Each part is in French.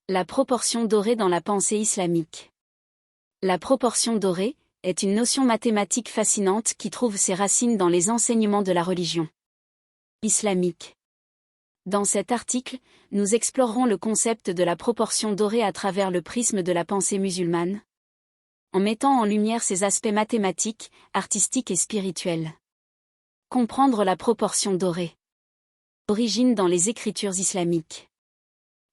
La proportion dorée dans la pensée islamique. La proportion dorée est une notion mathématique fascinante qui trouve ses racines dans les enseignements de la religion islamique. Dans cet article, nous explorerons le concept de la proportion dorée à travers le prisme de la pensée musulmane, en mettant en lumière ses aspects mathématiques, artistiques et spirituels. Comprendre la proportion dorée. Origine dans les écritures islamiques.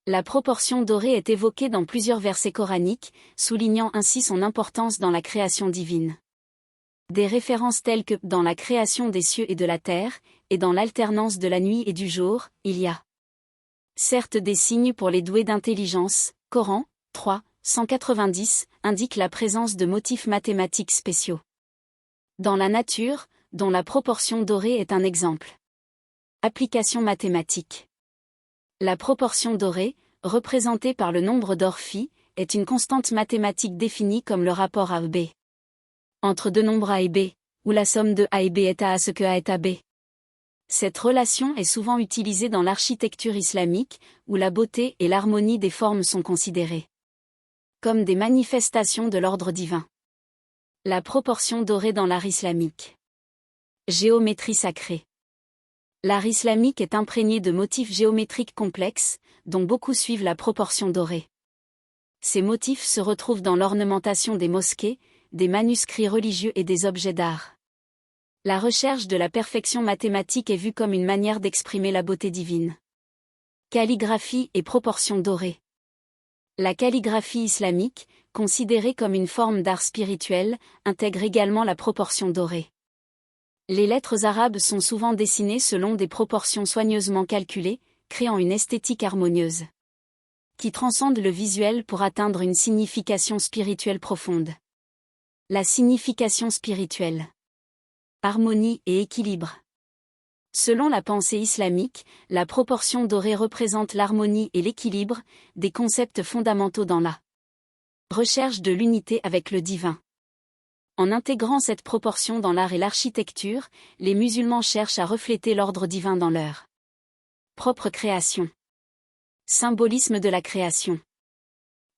La proportion dorée est évoquée dans plusieurs versets coraniques, soulignant ainsi son importance dans la création divine. Des références telles que « dans la création des cieux et de la terre » et dans l'alternance de la nuit et du jour, il y a certes des signes pour les doués d'intelligence. Coran 3, 190 indique la présence de motifs mathématiques spéciaux dans la nature, dont la proportion dorée est un exemple. Application mathématique. La proportion dorée, représentée par le nombre d'Orphi, est une constante mathématique définie comme le rapport A B entre deux nombres A et B, où la somme de A et B est A ce que A est à B. Cette relation est souvent utilisée dans l'architecture islamique, où la beauté et l'harmonie des formes sont considérées comme des manifestations de l'ordre divin. La proportion dorée dans l'art islamique. Géométrie sacrée. L'art islamique est imprégné de motifs géométriques complexes, dont beaucoup suivent la proportion dorée. Ces motifs se retrouvent dans l'ornementation des mosquées, des manuscrits religieux et des objets d'art. La recherche de la perfection mathématique est vue comme une manière d'exprimer la beauté divine. Calligraphie et proportion dorée. La calligraphie islamique, considérée comme une forme d'art spirituel, intègre également la proportion dorée. Les lettres arabes sont souvent dessinées selon des proportions soigneusement calculées, créant une esthétique harmonieuse qui transcende le visuel pour atteindre une signification spirituelle profonde. La signification spirituelle. Harmonie et équilibre. Selon la pensée islamique, la proportion dorée représente l'harmonie et l'équilibre, des concepts fondamentaux dans la recherche de l'unité avec le divin. En intégrant cette proportion dans l'art et l'architecture, les musulmans cherchent à refléter l'ordre divin dans leur propre création. Symbolisme de la création.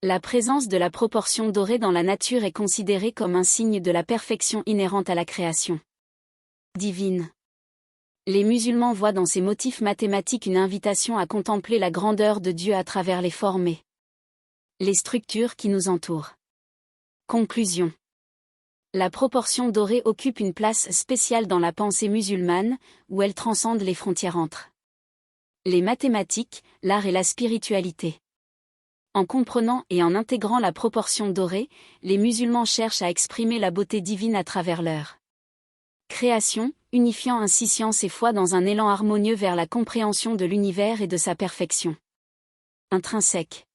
La présence de la proportion dorée dans la nature est considérée comme un signe de la perfection inhérente à la création divine. Les musulmans voient dans ces motifs mathématiques une invitation à contempler la grandeur de Dieu à travers les formes et les structures qui nous entourent. Conclusion. La proportion dorée occupe une place spéciale dans la pensée musulmane, où elle transcende les frontières entre les mathématiques, l'art et la spiritualité. En comprenant et en intégrant la proportion dorée, les musulmans cherchent à exprimer la beauté divine à travers leur création, unifiant ainsi science et foi dans un élan harmonieux vers la compréhension de l'univers et de sa perfection intrinsèque.